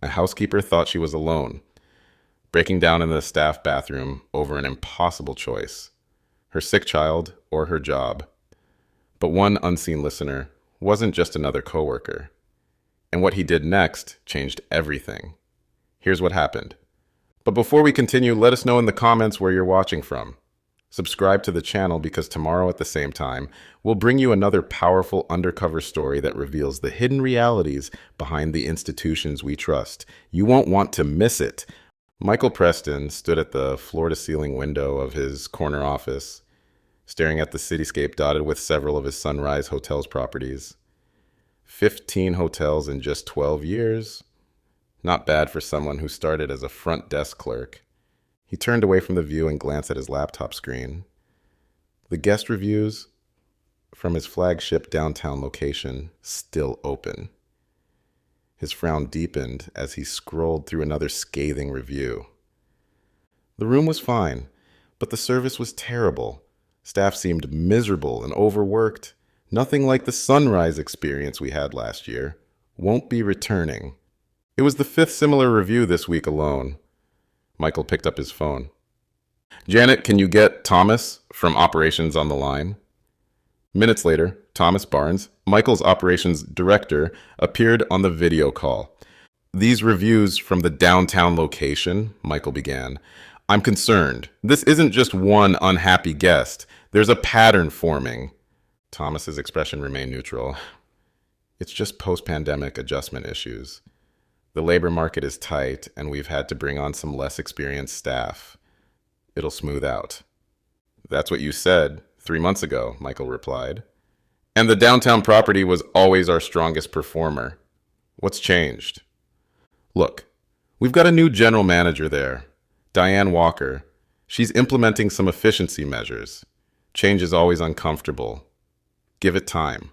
A housekeeper thought she was alone, breaking down in the staff bathroom over an impossible choice: her sick child or her job. But one unseen listener wasn't just another coworker. And what he did next changed everything. Here's what happened. But before we continue, let us know in the comments where you're watching from. Subscribe to the channel because tomorrow at the same time, we'll bring you another powerful undercover story that reveals the hidden realities behind the institutions we trust. You won't want to miss it. Michael Preston stood at the floor-to-ceiling window of his corner office, staring at the cityscape dotted with several of his Sunrise Hotels properties. 15 hotels in just 12 years. Not bad for someone who started as a front desk clerk. He turned away from the view and glanced at his laptop screen. The guest reviews from his flagship downtown location still open. His frown deepened as he scrolled through another scathing review. The room was fine, but the service was terrible. Staff seemed miserable and overworked. Nothing like the Sunrise experience we had last year. Won't be returning. It was the 5th similar review this week alone. Michael picked up his phone. Janet, can you get Thomas from operations on the line? Minutes later, Thomas Barnes, Michael's operations director, appeared on the video call. These reviews from the downtown location, Michael began. I'm concerned. This isn't just one unhappy guest. There's a pattern forming. Thomas's expression remained neutral. It's just post-pandemic adjustment issues. The labor market is tight, and we've had to bring on some less experienced staff. It'll smooth out. That's what you said 3 months ago, Michael replied. And the downtown property was always our strongest performer. What's changed? Look, we've got a new general manager there, Diane Walker. She's implementing some efficiency measures. Change is always uncomfortable. Give it time.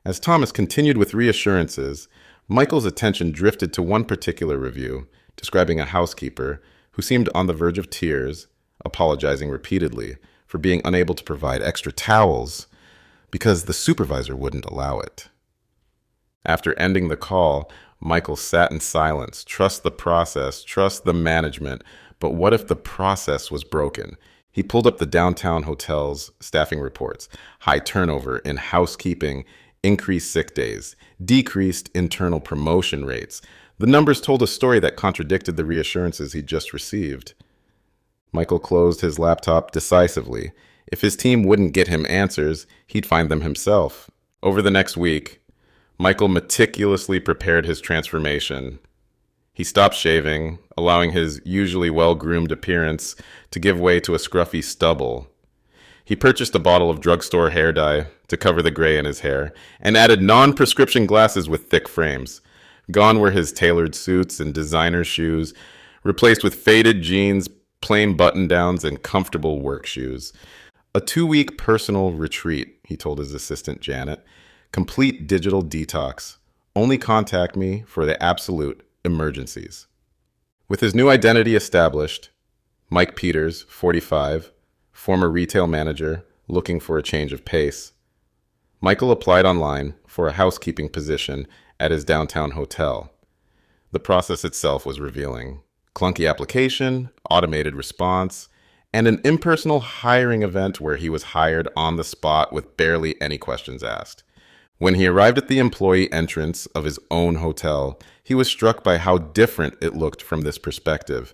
As Thomas continued with reassurances, Michael's attention drifted to one particular review, describing a housekeeper who seemed on the verge of tears, apologizing repeatedly for being unable to provide extra towels because the supervisor wouldn't allow it. After ending the call, Michael sat in silence. Trust the process, trust the management, but what if the process was broken? He pulled up the downtown hotel's staffing reports. High turnover in housekeeping, increased sick days, decreased internal promotion rates. The numbers told a story that contradicted the reassurances he'd just received. Michael closed his laptop decisively. If his team wouldn't get him answers, he'd find them himself. Over the next week, Michael meticulously prepared his transformation. He stopped shaving, allowing his usually well-groomed appearance to give way to a scruffy stubble. He purchased a bottle of drugstore hair dye to cover the gray in his hair and added non-prescription glasses with thick frames. Gone were his tailored suits and designer shoes, replaced with faded jeans, plain button-downs, and comfortable work shoes. A 2-week personal retreat, he told his assistant Janet. Complete digital detox. Only contact me for the absolute emergencies. With his new identity established, Mike Peters, 45, former retail manager, looking for a change of pace, Michael applied online for a housekeeping position at his downtown hotel. The process itself was revealing. Clunky application, automated response, and an impersonal hiring event where he was hired on the spot with barely any questions asked. When he arrived at the employee entrance of his own hotel, he was struck by how different it looked from this perspective.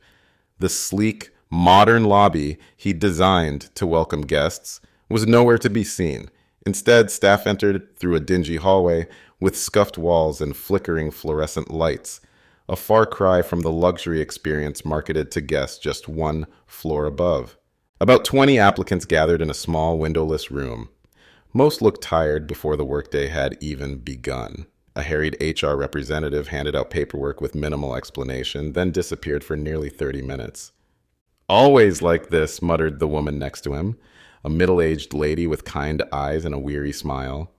The sleek, modern lobby he'd designed to welcome guests was nowhere to be seen. Instead, staff entered through a dingy hallway with scuffed walls and flickering fluorescent lights, a far cry from the luxury experience marketed to guests just one floor above. About 20 applicants gathered in a small windowless room. Most looked tired before the workday had even begun. A harried HR representative handed out paperwork with minimal explanation, then disappeared for nearly 30 minutes. Always like this, muttered the woman next to him, a middle-aged lady with kind eyes and a weary smile.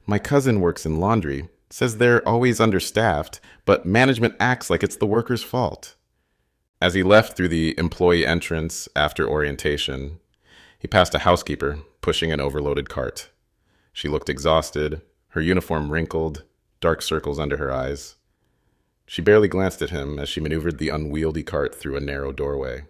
My cousin works in laundry, says they're always understaffed, but management acts like it's the workers' fault. As he left through the employee entrance after orientation, he passed a housekeeper pushing an overloaded cart. She looked exhausted, her uniform wrinkled, dark circles under her eyes. She barely glanced at him as she maneuvered the unwieldy cart through a narrow doorway.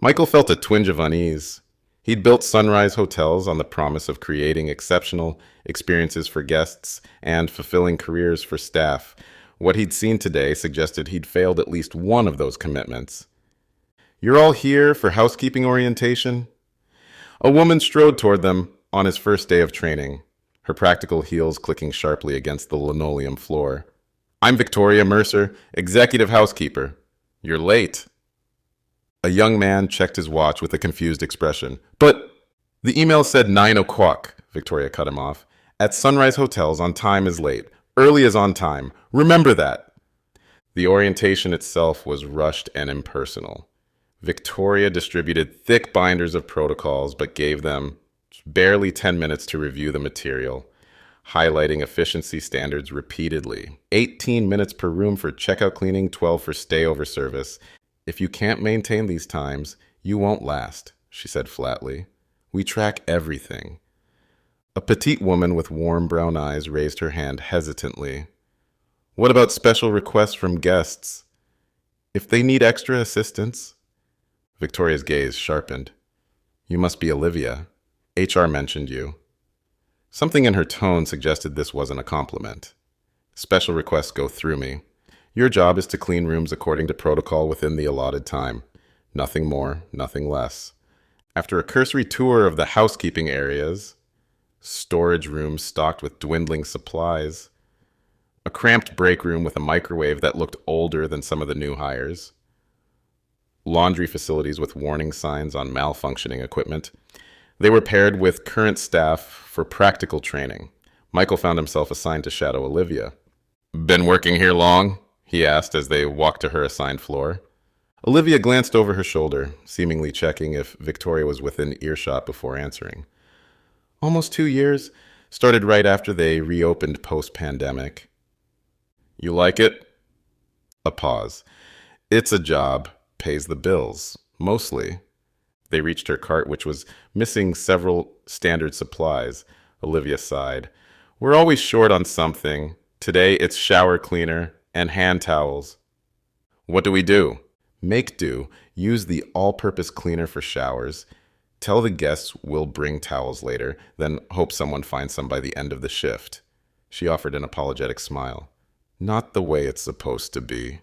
Michael felt a twinge of unease. He'd built Sunrise hotels on the promise of creating exceptional experiences for guests and fulfilling careers for staff. What he'd seen today suggested he'd failed at least one of those commitments. "You're all here for housekeeping orientation?" A woman strode toward them on his first day of training, her practical heels clicking sharply against the linoleum floor. "I'm Victoria Mercer, executive housekeeper. You're late." A young man checked his watch with a confused expression. "But the email said 9 o'clock, Victoria cut him off. "At Sunrise Hotels, on time is late. Early is on time. Remember that." The orientation itself was rushed and impersonal. Victoria distributed thick binders of protocols, but gave them barely 10 minutes to review the material, highlighting efficiency standards repeatedly. 18 minutes per room for checkout cleaning, 12 for stayover service. "If you can't maintain these times, you won't last," she said flatly. "We track everything." A petite woman with warm brown eyes raised her hand hesitantly. "What about special requests from guests? If they need extra assistance?" Victoria's gaze sharpened. "You must be Olivia. HR mentioned you." Something in her tone suggested this wasn't a compliment. "Special requests go through me. Your job is to clean rooms according to protocol within the allotted time. Nothing more, nothing less." After a cursory tour of the housekeeping areas, storage rooms stocked with dwindling supplies, a cramped break room with a microwave that looked older than some of the new hires, laundry facilities with warning signs on malfunctioning equipment, they were paired with current staff for practical training. Michael found himself assigned to shadow Olivia. "Been working here long?" he asked as they walked to her assigned floor. Olivia glanced over her shoulder, seemingly checking if Victoria was within earshot before answering. "Almost 2 years. Started right after they reopened post-pandemic." "You like it?" A pause. "It's a job. Pays the bills. Mostly." They reached her cart, which was missing several standard supplies. Olivia sighed. "We're always short on something. Today it's shower cleaner and hand towels." "What do we do?" "Make do. Use the all-purpose cleaner for showers. Tell the guests we'll bring towels later, then hope someone finds some by the end of the shift." She offered an apologetic smile. "Not the way it's supposed to be."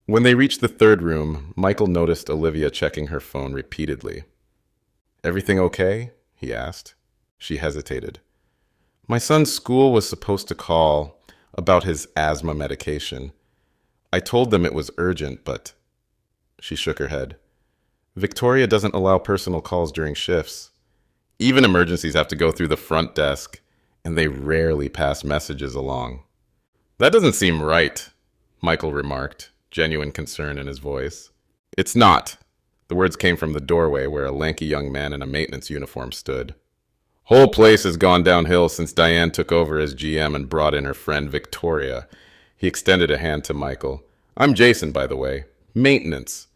When they reached the third room, Michael noticed Olivia checking her phone repeatedly. "Everything okay?" he asked. She hesitated. "My son's school was supposed to call about his asthma medication. I told them it was urgent, but..." She shook her head. "Victoria doesn't allow personal calls during shifts. Even emergencies have to go through the front desk, and they rarely pass messages along." "That doesn't seem right," Michael remarked, genuine concern in his voice. "It's not." The words came from the doorway where a lanky young man in a maintenance uniform stood. "Whole place has gone downhill since Diane took over as GM and brought in her friend Victoria." He extended a hand to Michael. "I'm Jason, by the way. Maintenance."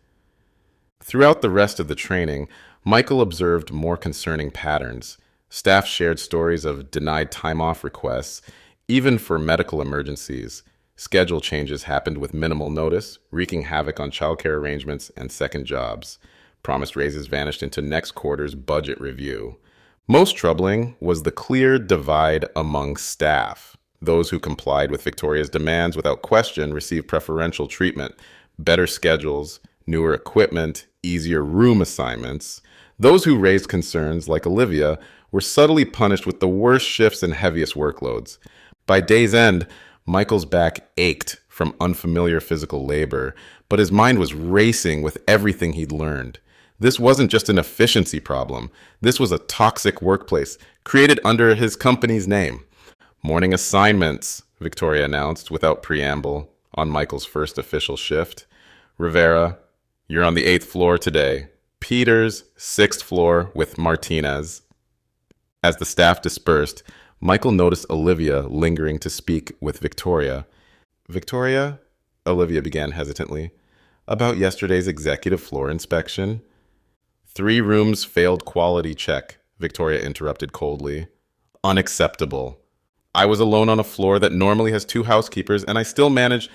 Throughout the rest of the training, Michael observed more concerning patterns. Staff shared stories of denied time-off requests, even for medical emergencies. Schedule changes happened with minimal notice, wreaking havoc on childcare arrangements and second jobs. Promised raises vanished into next quarter's budget review. Most troubling was the clear divide among staff. Those who complied with Victoria's demands without question received preferential treatment, better schedules, newer equipment, easier room assignments. Those who raised concerns, like Olivia, were subtly punished with the worst shifts and heaviest workloads. By day's end, Michael's back ached from unfamiliar physical labor, but his mind was racing with everything he'd learned. This wasn't just an efficiency problem. This was a toxic workplace created under his company's name. "Morning assignments," Victoria announced without preamble on Michael's first official shift. "Rivera, you're on the 8th floor today. Peters, 6th floor with Martinez." As the staff dispersed, Michael noticed Olivia lingering to speak with Victoria. "Victoria," Olivia began hesitantly, "about yesterday's executive floor inspection." "3 rooms failed quality check," Victoria interrupted coldly. "Unacceptable. I was alone on a floor that normally has 2 housekeepers, and I still managed..."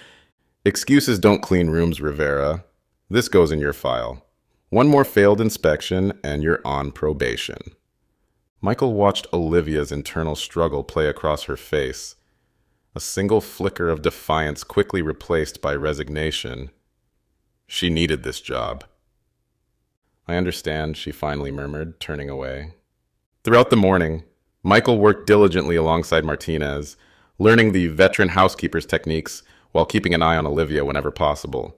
Excuses don't clean rooms, Rivera. This goes in your file. One more failed inspection and you're on probation. Michael watched Olivia's internal struggle play across her face. A single flicker of defiance quickly replaced by resignation. She needed this job. I understand, she finally murmured, turning away. Throughout the morning, Michael worked diligently alongside Martinez, learning the veteran housekeeper's techniques while keeping an eye on Olivia whenever possible.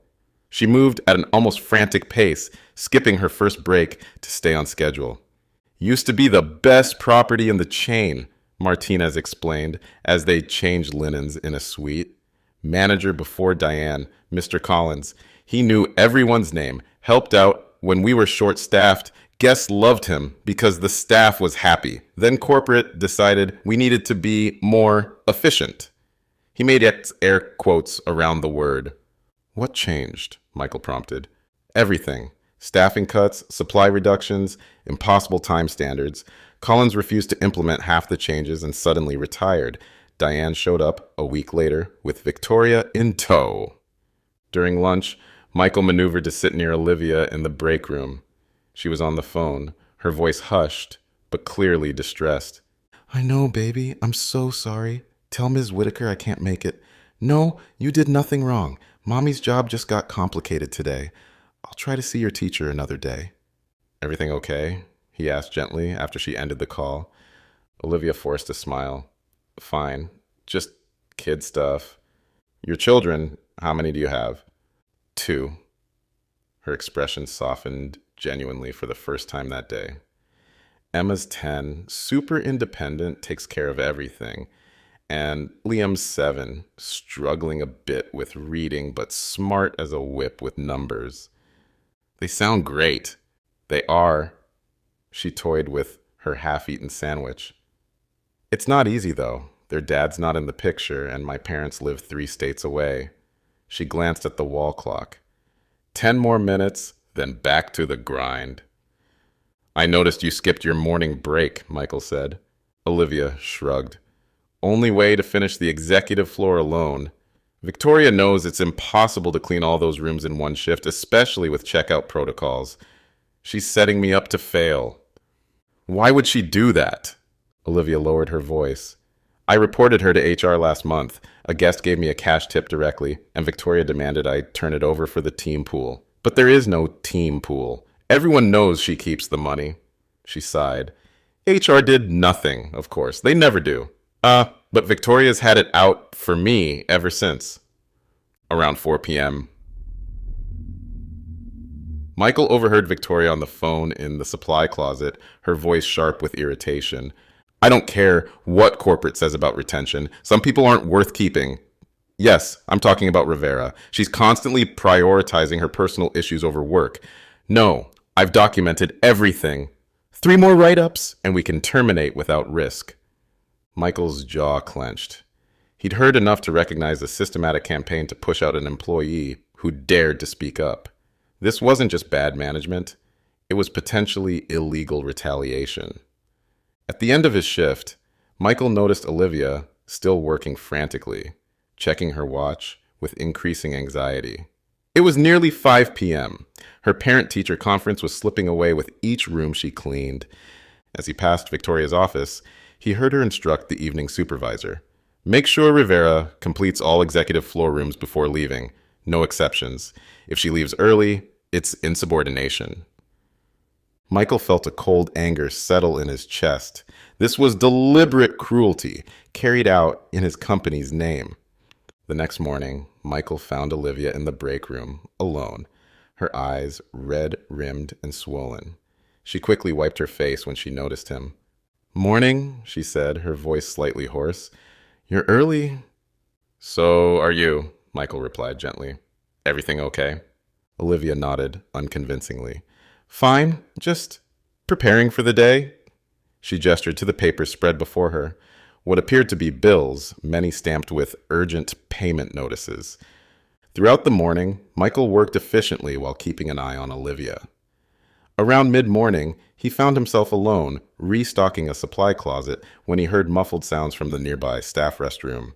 She moved at an almost frantic pace, skipping her first break to stay on schedule. Used to be the best property in the chain, Martinez explained as they changed linens in a suite. Manager before Diane, Mr. Collins. He knew everyone's name, helped out when we were short-staffed. Guests loved him because the staff was happy. Then corporate decided we needed to be more efficient. He made air quotes around the word. What changed? Michael prompted. Everything. Staffing cuts, supply reductions, impossible time standards. Collins refused to implement half the changes and suddenly retired. Diane showed up a week later with Victoria in tow. During lunch, Michael maneuvered to sit near Olivia in the break room. She was on the phone, her voice hushed, but clearly distressed. I know, baby. I'm so sorry. Tell Ms. Whitaker I can't make it. No, you did nothing wrong. Mommy's job just got complicated today. I'll try to see your teacher another day. Everything okay? He asked gently after she ended the call. Olivia forced a smile. Fine. Just kid stuff. Your children, how many do you have? 2. Her expression softened genuinely for the first time that day. Emma's 10, super independent, takes care of everything. And Liam's 7, struggling a bit with reading, but smart as a whip with numbers. They sound great. They are. She toyed with her half-eaten sandwich. It's not easy, though. Their dad's not in the picture, and my parents live 3 states away. She glanced at the wall clock. 10 more minutes, then back to the grind. I noticed you skipped your morning break, Michael said. Olivia shrugged. Only way to finish the executive floor alone. Victoria knows it's impossible to clean all those rooms in one shift, especially with checkout protocols. She's setting me up to fail. Why would she do that? Olivia lowered her voice. I reported her to HR last month. A guest gave me a cash tip directly, and Victoria demanded I turn it over for the team pool. But there is no team pool. Everyone knows she keeps the money. She sighed. HR did nothing, of course. They never do. But Victoria's had it out for me ever since. Around 4 p.m. Michael overheard Victoria on the phone in the supply closet, her voice sharp with irritation. I don't care what corporate says about retention. Some people aren't worth keeping. Yes, I'm talking about Rivera. She's constantly prioritizing her personal issues over work. No, I've documented everything. 3 more write-ups, and we can terminate without risk. Michael's jaw clenched. He'd heard enough to recognize a systematic campaign to push out an employee who dared to speak up. This wasn't just bad management. It was potentially illegal retaliation. At the end of his shift, Michael noticed Olivia still working frantically, checking her watch with increasing anxiety. It was nearly 5 p.m. Her parent-teacher conference was slipping away with each room she cleaned. As he passed Victoria's office, he heard her instruct the evening supervisor. Make sure Rivera completes all executive floor rooms before leaving. No exceptions. If she leaves early, it's insubordination. Michael felt a cold anger settle in his chest. This was deliberate cruelty, carried out in his company's name. The next morning, Michael found Olivia in the break room, alone, her eyes red-rimmed and swollen. She quickly wiped her face when she noticed him. Morning, she said, her voice slightly hoarse. You're early. So are you, Michael replied gently. Everything okay? Olivia nodded unconvincingly. Fine, just preparing for the day. She gestured to the papers spread before her, what appeared to be bills, many stamped with urgent payment notices. Throughout the morning, Michael worked efficiently while keeping an eye on Olivia. Around mid-morning, he found himself alone, restocking a supply closet when he heard muffled sounds from the nearby staff restroom.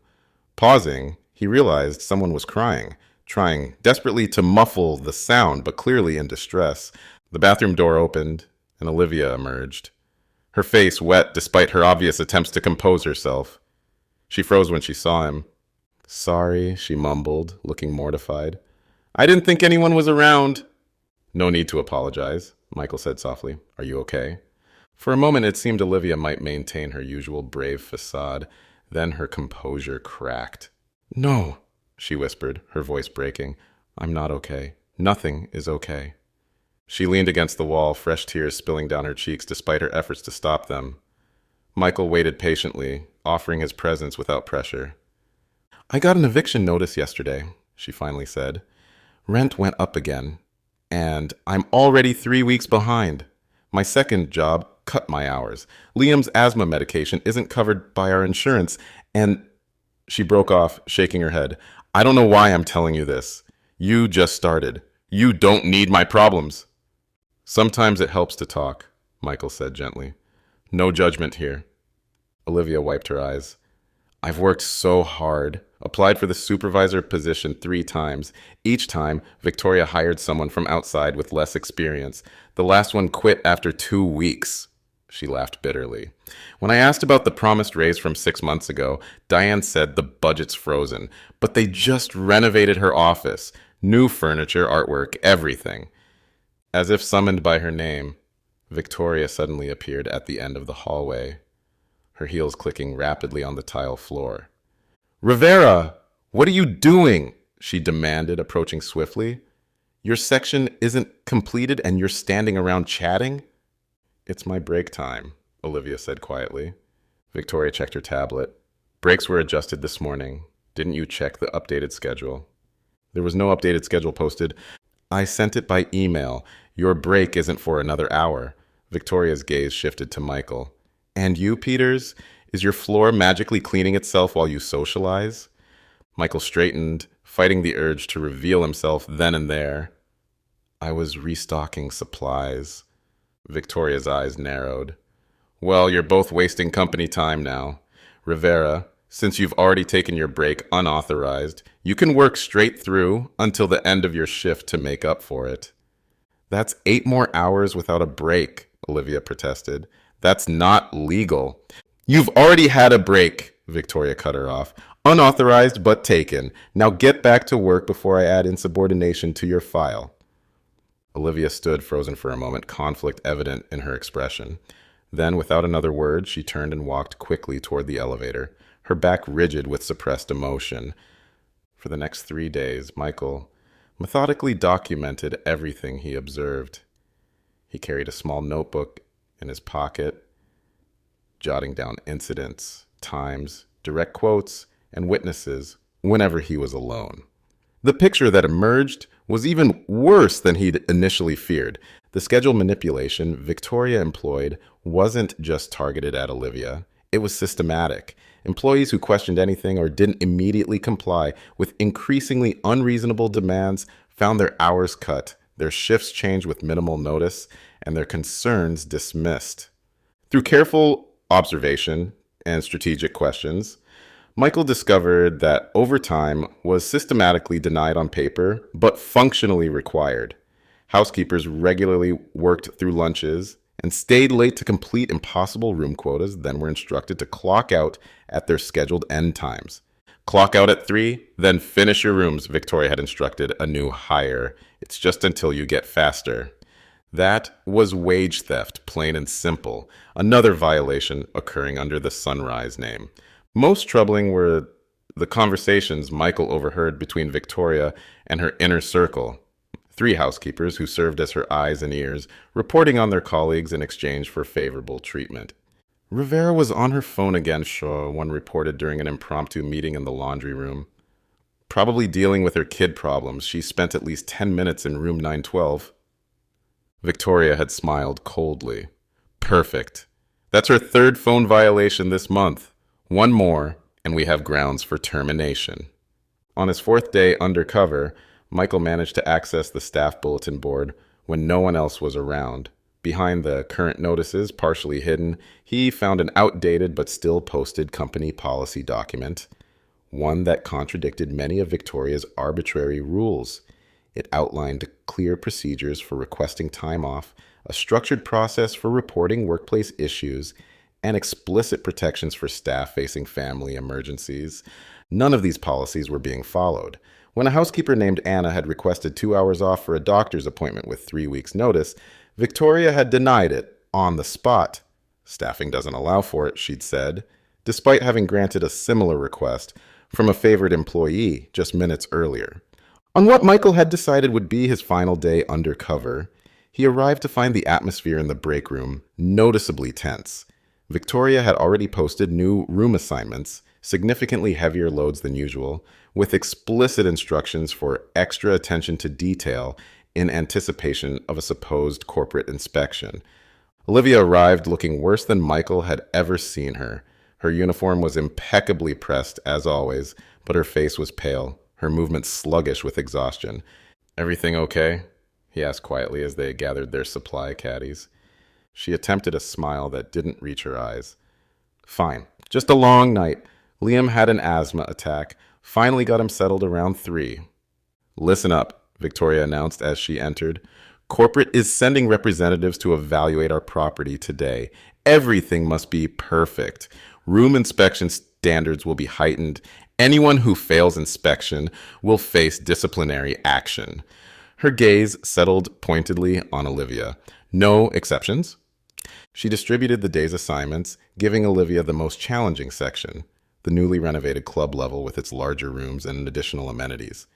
Pausing, he realized someone was crying, trying desperately to muffle the sound, but clearly in distress. The bathroom door opened, and Olivia emerged, her face wet despite her obvious attempts to compose herself. She froze when she saw him. "Sorry," she mumbled, looking mortified. "I didn't think anyone was around." "No need to apologize," Michael said softly. "Are you okay?" For a moment it seemed Olivia might maintain her usual brave facade. Then her composure cracked. "No," she whispered, her voice breaking. "I'm not okay. Nothing is okay." She leaned against the wall, fresh tears spilling down her cheeks despite her efforts to stop them. Michael waited patiently, offering his presence without pressure. "I got an eviction notice yesterday," she finally said. "Rent went up again, and I'm already 3 weeks behind. My second job cut my hours. Liam's asthma medication isn't covered by our insurance, and—" She broke off, shaking her head. "I don't know why I'm telling you this. You just started. You don't need my problems." "Sometimes it helps to talk," Michael said gently. "No judgment here." Olivia wiped her eyes. "I've worked so hard. Applied for the supervisor position 3 times. Each time, Victoria hired someone from outside with less experience. The last one quit after 2 weeks." She laughed bitterly. "When I asked about the promised raise from 6 months ago, Diane said the budget's frozen. But they just renovated her office. New furniture, artwork, everything." As if summoned by her name, Victoria suddenly appeared at the end of the hallway, her heels clicking rapidly on the tile floor. "Rivera, what are you doing?" she demanded, approaching swiftly. "Your section isn't completed and you're standing around chatting?" "It's my break time," Olivia said quietly. Victoria checked her tablet. "Breaks were adjusted this morning. Didn't you check the updated schedule?" "There was no updated schedule posted." "I sent it by email. Your break isn't for another hour." Victoria's gaze shifted to Michael. "And you, Peters? Is your floor magically cleaning itself while you socialize?" Michael straightened, fighting the urge to reveal himself then and there. "I was restocking supplies." Victoria's eyes narrowed. "Well, you're both wasting company time now. Rivera, since you've already taken your break unauthorized, you can work straight through until the end of your shift to make up for it." "That's 8 more hours without a break," Olivia protested. "That's not legal." "You've already had a break," Victoria cut her off. "Unauthorized but taken. Now get back to work before I add insubordination to your file." Olivia stood frozen for a moment, conflict evident in her expression. Then, without another word, she turned and walked quickly toward the elevator, her back rigid with suppressed emotion. For the next 3 days, Michael methodically documented everything he observed. He carried a small notebook in his pocket, jotting down incidents, times, direct quotes, and witnesses whenever he was alone. The picture that emerged was even worse than he'd initially feared. The schedule manipulation Victoria employed wasn't just targeted at Olivia. It was systematic. Employees who questioned anything or didn't immediately comply with increasingly unreasonable demands found their hours cut, their shifts changed with minimal notice, and their concerns dismissed. Through careful observation and strategic questions, Michael discovered that overtime was systematically denied on paper, but functionally required. Housekeepers regularly worked through lunches and stayed late to complete impossible room quotas, then were instructed to clock out at their scheduled end times. "Clock out at 3, then finish your rooms," Victoria had instructed a new hire. "It's just until you get faster." That was wage theft, plain and simple, another violation occurring under the Sunrise name. Most troubling were the conversations Michael overheard between Victoria and her inner circle. 3 housekeepers who served as her eyes and ears, reporting on their colleagues in exchange for favorable treatment. "Rivera was on her phone again," one reported during an impromptu meeting in the laundry room. "Probably dealing with her kid problems. She spent at least 10 minutes in room 912. Victoria had smiled coldly. "Perfect. That's her 3rd phone violation this month. 1 more, and we have grounds for termination." On his 4th day undercover, Michael managed to access the staff bulletin board when no one else was around. Behind the current notices, partially hidden, he found an outdated but still posted company policy document. one that contradicted many of Victoria's arbitrary rules. It outlined clear procedures for requesting time off, a structured process for reporting workplace issues, and explicit protections for staff facing family emergencies. None of these policies were being followed. When a housekeeper named Anna had requested 2 hours off for a doctor's appointment with 3 weeks' notice, Victoria had denied it on the spot. Staffing doesn't allow for it, she'd said, despite having granted a similar request from a favored employee just minutes earlier. On what Michael had decided would be his final day undercover, he arrived to find the atmosphere in the break room noticeably tense. Victoria had already posted new room assignments, significantly heavier loads than usual, with explicit instructions for extra attention to detail in anticipation of a supposed corporate inspection. Olivia arrived looking worse than Michael had ever seen her. Her uniform was impeccably pressed, as always, but her face was pale, her movements sluggish with exhaustion. "Everything okay?" he asked quietly as they gathered their supply caddies. She attempted a smile that didn't reach her eyes. "Fine. Just a long night. Liam had an asthma attack. Finally got him settled around 3. "Listen up," Victoria announced as she entered. "Corporate is sending representatives to evaluate our property today. Everything must be perfect. Room inspection standards will be heightened. Anyone who fails inspection will face disciplinary action." Her gaze settled pointedly on Olivia. "No exceptions?" She distributed the day's assignments, giving Olivia the most challenging section, the newly renovated club level with its larger rooms and additional amenities.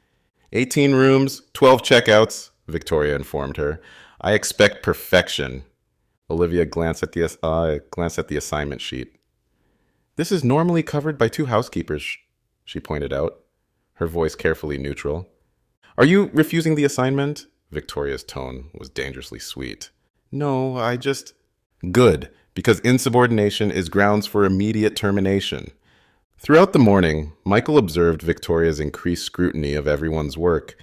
18 rooms, 12 checkouts, Victoria informed her. "I expect perfection." Olivia glanced at the assignment sheet. "This is normally covered by 2 housekeepers," she pointed out, her voice carefully neutral. "Are you refusing the assignment?" Victoria's tone was dangerously sweet. "No, I just—" "Good, because insubordination is grounds for immediate termination." Throughout the morning, Michael observed Victoria's increased scrutiny of everyone's work,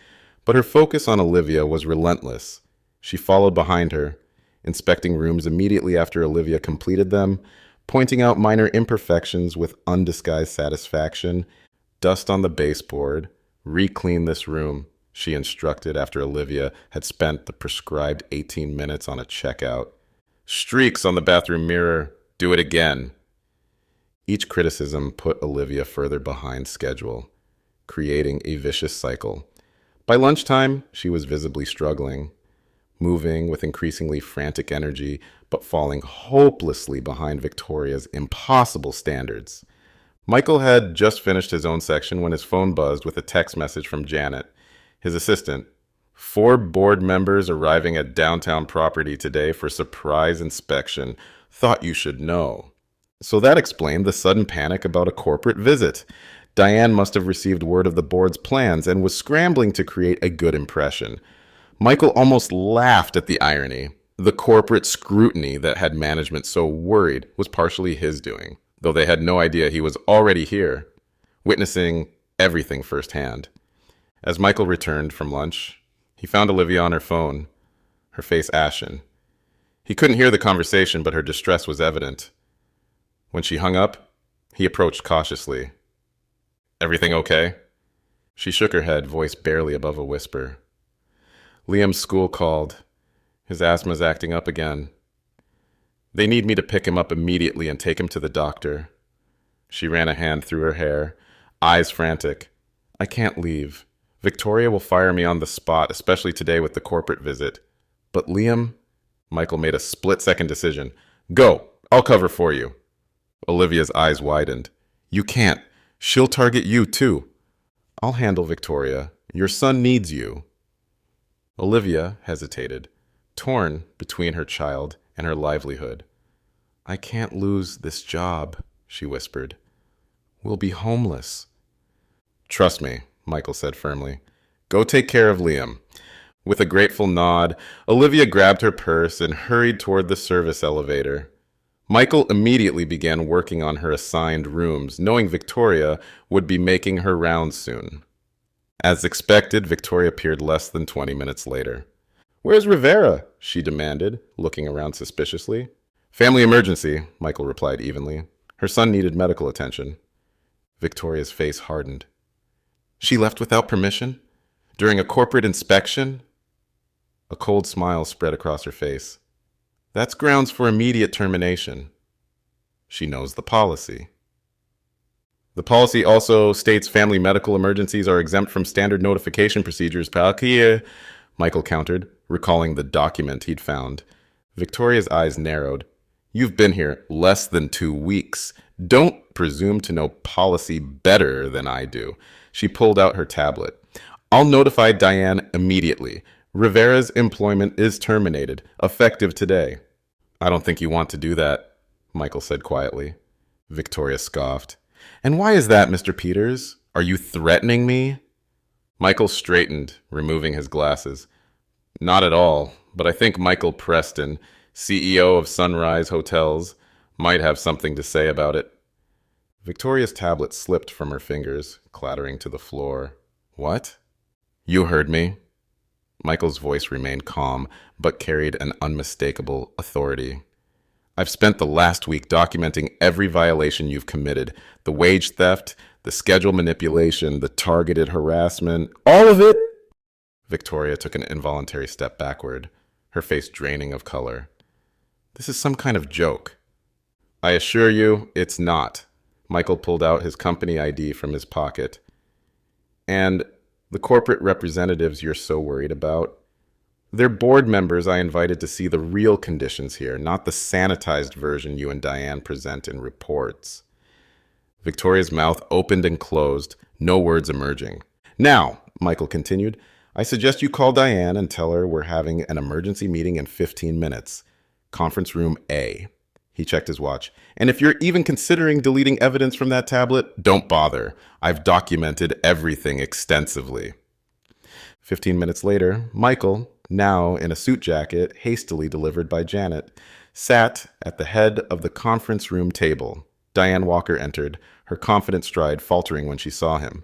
but her focus on Olivia was relentless. She followed behind her, inspecting rooms immediately after Olivia completed them, pointing out minor imperfections with undisguised satisfaction. "Dust on the baseboard. Re-clean this room," she instructed after Olivia had spent the prescribed 18 minutes on a checkout. "Streaks on the bathroom mirror. Do it again." Each criticism put Olivia further behind schedule, creating a vicious cycle. By lunchtime, she was visibly struggling, moving with increasingly frantic energy, but falling hopelessly behind Victoria's impossible standards. Michael had just finished his own section when his phone buzzed with a text message from Janet, his assistant. 4 board members arriving at downtown property today for surprise inspection. Thought you should know. So that explained the sudden panic about a corporate visit. Diane must have received word of the board's plans and was scrambling to create a good impression. Michael almost laughed at the irony. The corporate scrutiny that had management so worried was partially his doing, though they had no idea he was already here, witnessing everything firsthand. As Michael returned from lunch, he found Olivia on her phone, her face ashen. He couldn't hear the conversation, but her distress was evident. When she hung up, he approached cautiously. "Everything okay?" She shook her head, voice barely above a whisper. "Liam's school called. His asthma's acting up again. They need me to pick him up immediately and take him to the doctor." She ran a hand through her hair, eyes frantic. "I can't leave. Victoria will fire me on the spot, especially today with the corporate visit. But Liam—" Michael made a split-second decision. "Go! I'll cover for you." Olivia's eyes widened. "You can't. She'll target you, too." "I'll handle Victoria. Your son needs you." Olivia hesitated, torn between her child and her livelihood. "I can't lose this job," she whispered. "We'll be homeless." "Trust me," Michael said firmly. "Go take care of Liam." With a grateful nod, Olivia grabbed her purse and hurried toward the service elevator. Michael immediately began working on her assigned rooms, knowing Victoria would be making her rounds soon. As expected, Victoria appeared less than 20 minutes later. "Where's Rivera?" she demanded, looking around suspiciously. "Family emergency," Michael replied evenly. "Her son needed medical attention." Victoria's face hardened. She left without permission? During a corporate inspection? A cold smile spread across her face. That's grounds for immediate termination. She knows the policy. The policy also states family medical emergencies are exempt from standard notification procedures. Michael countered, recalling the document he'd found. Victoria's eyes narrowed. You've been here less than 2 weeks. Don't presume to know policy better than I do. She pulled out her tablet. I'll notify Diane immediately. Rivera's employment is terminated, effective today. I don't think you want to do that, Michael said quietly. Victoria scoffed. And why is that, Mr. Peters? Are you threatening me? Michael straightened, removing his glasses. Not at all, but I think Michael Preston, CEO of Sunrise Hotels, might have something to say about it. Victoria's tablet slipped from her fingers, clattering to the floor. What? You heard me. Michael's voice remained calm, but carried an unmistakable authority. I've spent the last week documenting every violation you've committed. The wage theft, the schedule manipulation, the targeted harassment, all of it. Victoria took an involuntary step backward, her face draining of color. This is some kind of joke. I assure you, it's not. Michael pulled out his company ID from his pocket. And the corporate representatives you're so worried about, they're board members I invited to see the real conditions here, not the sanitized version you and Diane present in reports. Victoria's mouth opened and closed, no words emerging. Now, Michael continued, I suggest you call Diane and tell her we're having an emergency meeting in 15 minutes. Conference room A. He checked his watch. And if you're even considering deleting evidence from that tablet, don't bother. I've documented everything extensively. 15 minutes later, Michael, now in a suit jacket hastily delivered by Janet, sat at the head of the conference room table. Diane Walker entered, her confident stride faltering when she saw him.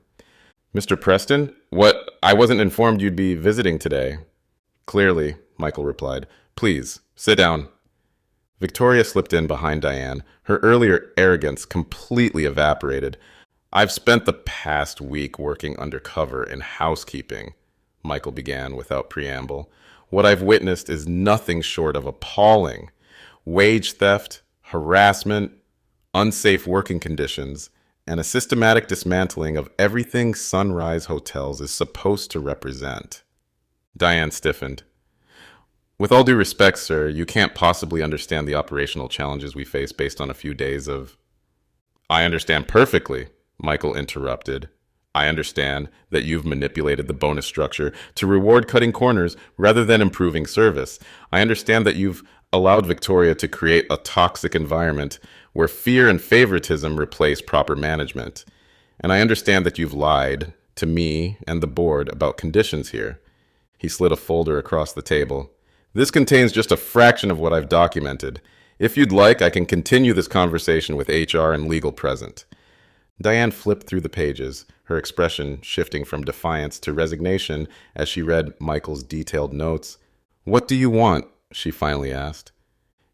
Mr. Preston? What? I wasn't informed you'd be visiting today. Clearly, Michael replied. Please, sit down. Victoria slipped in behind Diane, her earlier arrogance completely evaporated. I've spent the past week working undercover in housekeeping, Michael began without preamble. What I've witnessed is nothing short of appalling. Wage theft, harassment, unsafe working conditions, and a systematic dismantling of everything Sunrise Hotels is supposed to represent. Diane stiffened. With all due respect, sir, you can't possibly understand the operational challenges we face based on a few days of... I understand perfectly, Michael interrupted. I understand that you've manipulated the bonus structure to reward cutting corners rather than improving service. I understand that you've allowed Victoria to create a toxic environment where fear and favoritism replace proper management. And I understand that you've lied to me and the board about conditions here. He slid a folder across the table. This contains just a fraction of what I've documented. If you'd like, I can continue this conversation with HR and legal present. Diane flipped through the pages, her expression shifting from defiance to resignation as she read Michael's detailed notes. What do you want? She finally asked.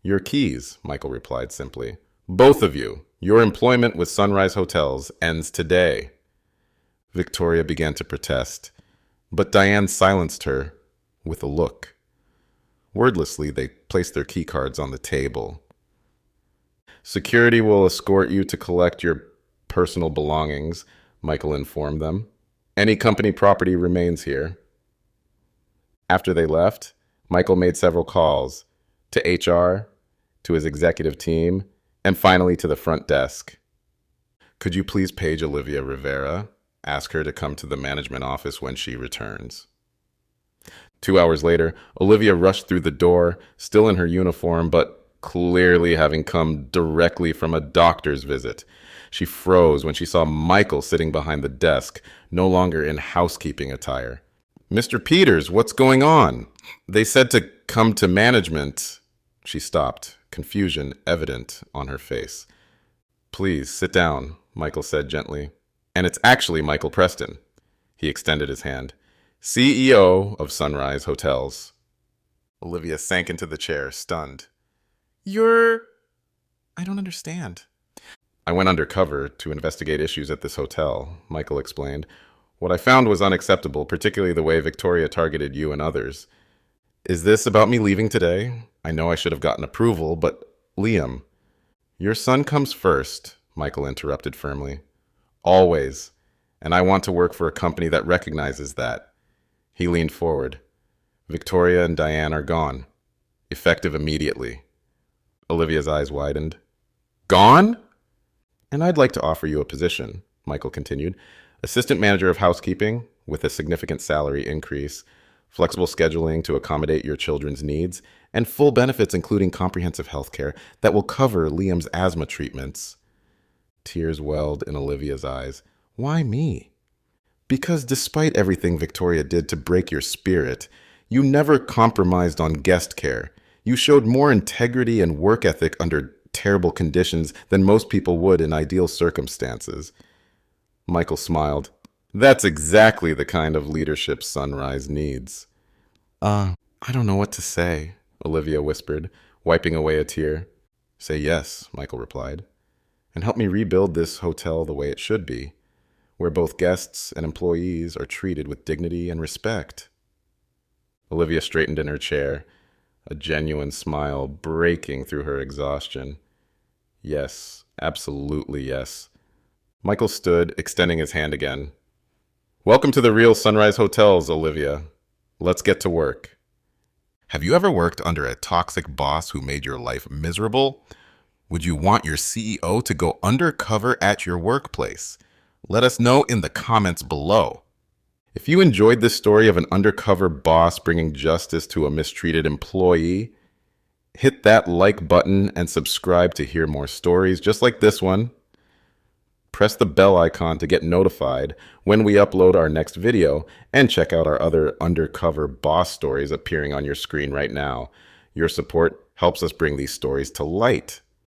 Your keys, Michael replied simply. Both of you. Your employment with Sunrise Hotels ends today. Victoria began to protest, but Diane silenced her with a look. Wordlessly, they placed their key cards on the table. Security will escort you to collect your personal belongings, Michael informed them. Any company property remains here. After they left, Michael made several calls to HR, to his executive team, and finally to the front desk. Could you please page Olivia Rivera? Ask her to come to the management office when she returns. 2 hours later, Olivia rushed through the door, still in her uniform, but clearly having come directly from a doctor's visit. She froze when she saw Michael sitting behind the desk, no longer in housekeeping attire. Mr. Peters, what's going on? They said to come to management. She stopped, confusion evident on her face. Please, sit down, Michael said gently. And it's actually Michael Preston. He extended his hand. CEO of Sunrise Hotels. Olivia sank into the chair, stunned. I don't understand. I went undercover to investigate issues at this hotel, Michael explained. What I found was unacceptable, particularly the way Victoria targeted you and others. Is this about me leaving today? I know I should have gotten approval, but Liam, your son comes first, Michael interrupted firmly. Always. And I want to work for a company that recognizes that. He leaned forward. Victoria and Diane are gone. Effective immediately. Olivia's eyes widened. Gone? And I'd like to offer you a position, Michael continued. Assistant manager of housekeeping, with a significant salary increase, flexible scheduling to accommodate your children's needs, and full benefits including comprehensive health care that will cover Liam's asthma treatments. Tears welled in Olivia's eyes. Why me? Because despite everything Victoria did to break your spirit, you never compromised on guest care. You showed more integrity and work ethic under terrible conditions than most people would in ideal circumstances. Michael smiled. That's exactly the kind of leadership Sunrise needs. I don't know what to say, Olivia whispered, wiping away a tear. Say yes, Michael replied, and help me rebuild this hotel the way it should be, where both guests and employees are treated with dignity and respect. Olivia straightened in her chair, a genuine smile breaking through her exhaustion. Yes, absolutely yes. Michael stood, extending his hand again. Welcome to the real Sunrise Hotels, Olivia. Let's get to work. Have you ever worked under a toxic boss who made your life miserable? Would you want your CEO to go undercover at your workplace? Let us know in the comments below. If you enjoyed this story of an undercover boss bringing justice to a mistreated employee, hit that like button and subscribe to hear more stories just like this one. Press the bell icon to get notified when we upload our next video, and check out our other undercover boss stories appearing on your screen right now. Your support helps us bring these stories to light.